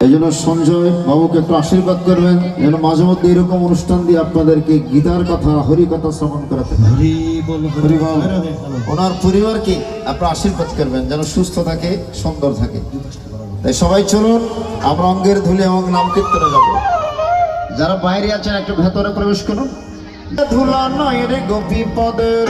এই জন্য সঞ্জয় বাবুকে একটু আশীর্বাদ করবেন যেন মাঝে মধ্যে এরকম অনুষ্ঠান দিয়ে আপনাদেরকে গীতার কথা হরি কথা শ্রবণ করাতে ওনার পরিবারকে আপনারা আশীর্বাদ করবেন যেন সুস্থ থাকে, সুন্দর থাকে। তাই সবাই চলুন আমরা অঙ্গের ধুলে এবং নাম কীর্তনে যাব। যারা বাইরে আছেন একটু ভেতরে প্রবেশ করুন। ধুলা নয় রে গোপী পদের